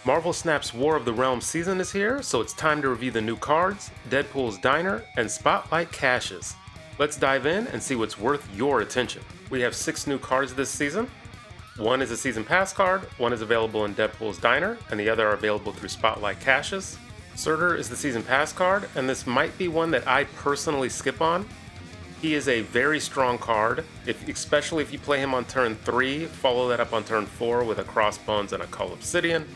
Marvel Snap's War of the Realms season is here, so it's time to review the new cards, Deadpool's Diner, and Spotlight Caches. Let's dive in and see what's worth your attention. We have 6 new cards this season. One is a Season Pass card, one is available in Deadpool's Diner, and the other are available through Spotlight Caches. Surtur is the Season Pass card, and this might be one that I personally skip on. He is a very strong card, especially if you play him on turn 3, follow that up on turn 4 with a Crossbones and a Cull Obsidian.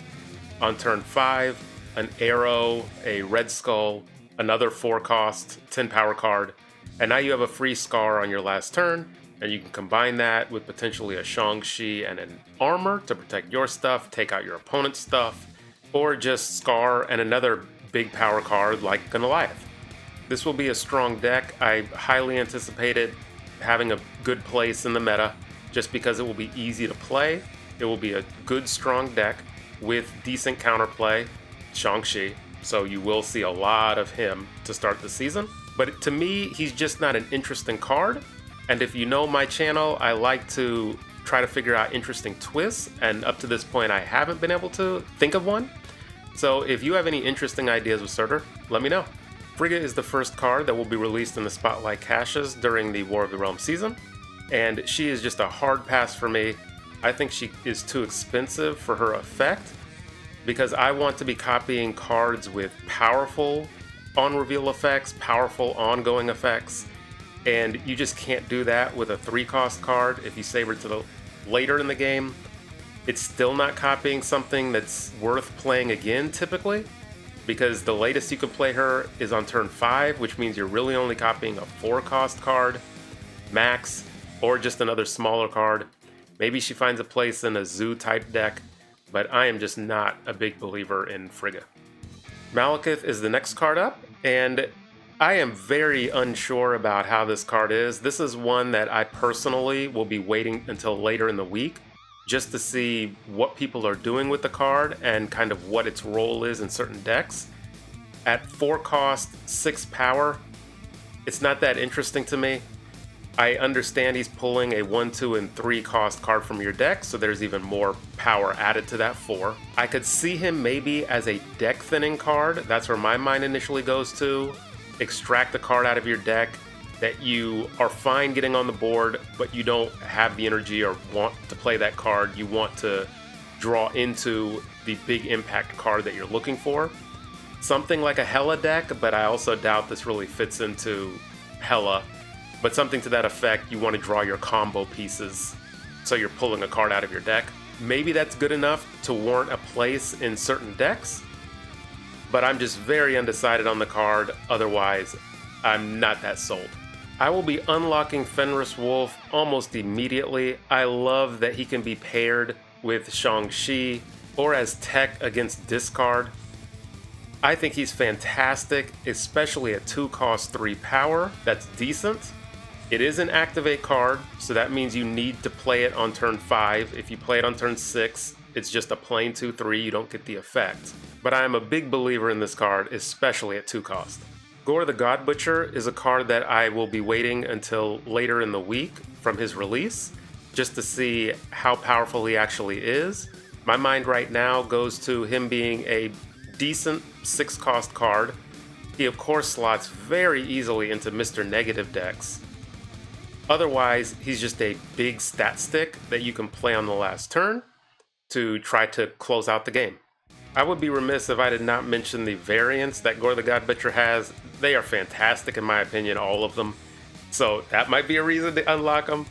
On turn 5, an Arrow, a Red Skull, another 4-cost, 10 power card, and now you have a free Scar on your last turn, and you can combine that with potentially a Shang-Chi and an Armor to protect your stuff, take out your opponent's stuff, or just Scar and another big power card like Goliath. This will be a strong deck. I highly anticipate it having a good place in the meta, just because it will be easy to play. It will be a good, strong deck with decent counterplay, Shang-Chi, so you will see a lot of him to start the season. But to me, he's just not an interesting card, and if you know my channel, I like to try to figure out interesting twists, and up to this point I haven't been able to think of one. So if you have any interesting ideas with Surtur, let me know. Frigga is the first card that will be released in the Spotlight Caches during the War of the Realms season, and she is just a hard pass for me. I think she is too expensive for her effect, because I want to be copying cards with powerful on-reveal effects, powerful ongoing effects, and you just can't do that with a 3-cost card. If you save her to the later in the game, it's still not copying something that's worth playing again typically, because the latest you can play her is on turn 5, which means you're really only copying a 4-cost card, max, or just another smaller card. Maybe she finds a place in a zoo type deck, but I am just not a big believer in Frigga. Malekith is the next card up, and I am very unsure about how this card is. This is one that I personally will be waiting until later in the week just to see what people are doing with the card and kind of what its role is in certain decks. At 4 cost, 6 power, it's not that interesting to me. I understand he's pulling a 1, 2, and 3 cost card from your deck, so there's even more power added to that 4. I could see him maybe as a deck thinning card. That's where my mind initially goes to. Extract the card out of your deck that you are fine getting on the board, but you don't have the energy or want to play that card. You want to draw into the big impact card that you're looking for. Something like a Hela deck, but I also doubt this really fits into Hela. But something to that effect, you want to draw your combo pieces, so you're pulling a card out of your deck. Maybe that's good enough to warrant a place in certain decks, but I'm just very undecided on the card. Otherwise, I'm not that sold. I will be unlocking Fenris Wolf almost immediately. I love that he can be paired with Shang-Chi or as tech against discard. I think he's fantastic, especially at 2 cost 3 power. That's decent. It is an activate card, so that means you need to play it on turn 5. If you play it on turn 6, it's just a plain 2/3, you don't get the effect. But I am a big believer in this card, especially at 2 cost. Gore the God Butcher is a card that I will be waiting until later in the week from his release, just to see how powerful he actually is. My mind right now goes to him being a decent 6-cost card. He of course slots very easily into Mr. Negative decks. Otherwise, he's just a big stat stick that you can play on the last turn to try to close out the game. I would be remiss if I did not mention the variants that Gore the God Butcher has. They are fantastic in my opinion, all of them. So that might be a reason to unlock them.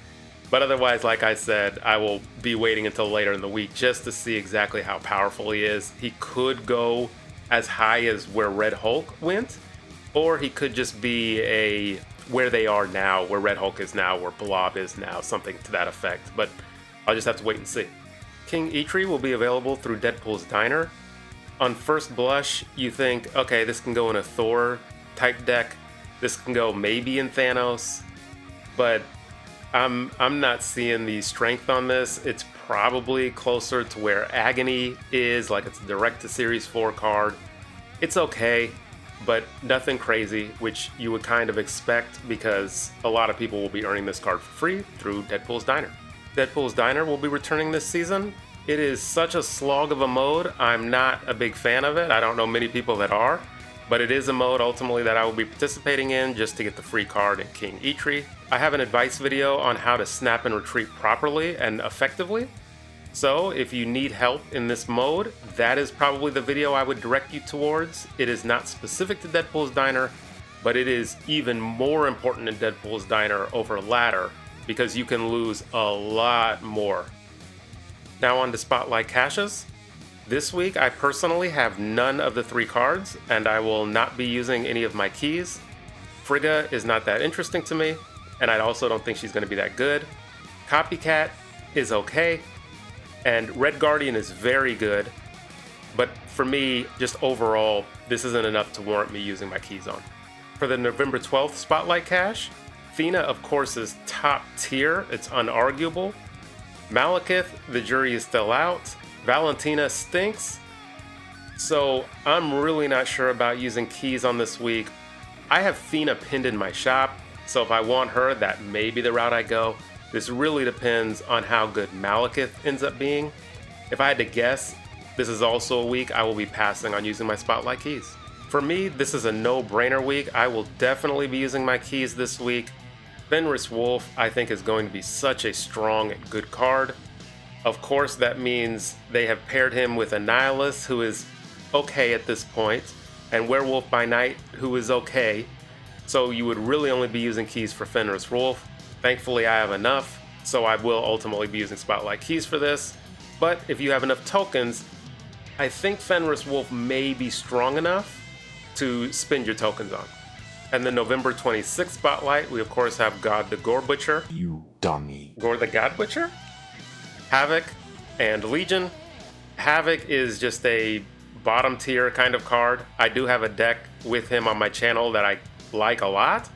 But otherwise, like I said, I will be waiting until later in the week just to see exactly how powerful he is. He could go as high as where Red Hulk went, or he could just be a where they are now, where Red Hulk is now, where Blob is now, something to that effect. But I'll just have to wait and see. King Eitri will be available through Deadpool's Diner. On first blush, you think, okay, this can go in a Thor type deck. This can go maybe in Thanos, but I'm not seeing the strength on this. It's probably closer to where Agony is, like it's a direct to Series 4 card. It's okay, but nothing crazy, which you would kind of expect because a lot of people will be earning this card for free through Deadpool's Diner. Deadpool's Diner will be returning this season. It is such a slog of a mode. I'm not a big fan of it. I don't know many people that are, but it is a mode ultimately that I will be participating in just to get the free card in King Eitri. I have an advice video on how to snap and retreat properly and effectively. So if you need help in this mode, that is probably the video I would direct you towards. It is not specific to Deadpool's Diner, but it is even more important in Deadpool's Diner over ladder because you can lose a lot more. Now on to Spotlight Caches. This week I personally have none of the 3 cards and I will not be using any of my keys. Frigga is not that interesting to me and I also don't think she's going to be that good. Copycat is okay. And Red Guardian is very good, but for me, just overall, this isn't enough to warrant me using my keys on. For the November 12th Spotlight Cache, Thena, of course, is top tier. It's unarguable. Malekith, the jury is still out. Valentina stinks. So I'm really not sure about using keys on this week. I have Thena pinned in my shop, so if I want her, that may be the route I go. This really depends on how good Malekith ends up being. If I had to guess, this is also a week I will be passing on using my Spotlight keys. For me, this is a no-brainer week. I will definitely be using my keys this week. Fenris Wolf, I think, is going to be such a strong and good card. Of course, that means they have paired him with Annihilus, who is okay at this point, and Werewolf by Night, who is okay. So you would really only be using keys for Fenris Wolf. Thankfully, I have enough, so I will ultimately be using Spotlight keys for this. But if you have enough tokens, I think Fenris Wolf may be strong enough to spend your tokens on. And then November 26th Spotlight, we of course have God the Gore Butcher. You dummy. Gore the God Butcher? Havoc and Legion. Havoc is just a bottom tier kind of card. I do have a deck with him on my channel that I like a lot,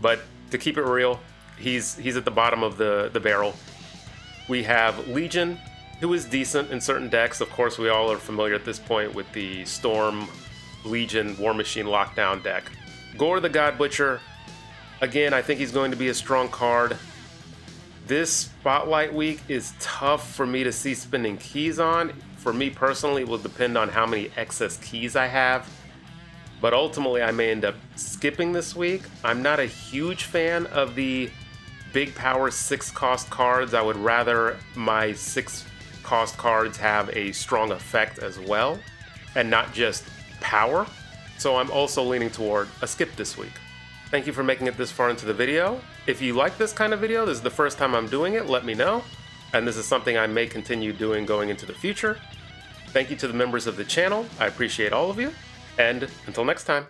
but to keep it real, he's at the bottom of the barrel. We have Legion, who is decent in certain decks. Of course, we all are familiar at this point with the Storm, Legion, War Machine Lockdown deck. Gore the God Butcher, again, I think he's going to be a strong card. This Spotlight week is tough for me to see spending keys on. For me personally, it will depend on how many excess keys I have. But ultimately, I may end up skipping this week. I'm not a huge fan of the big power 6-cost cards. I would rather my 6-cost cards have a strong effect as well, and not just power. So I'm also leaning toward a skip this week. Thank you for making it this far into the video. If you like this kind of video, this is the first time I'm doing it, let me know. And this is something I may continue doing going into the future. Thank you to the members of the channel. I appreciate all of you. And until next time.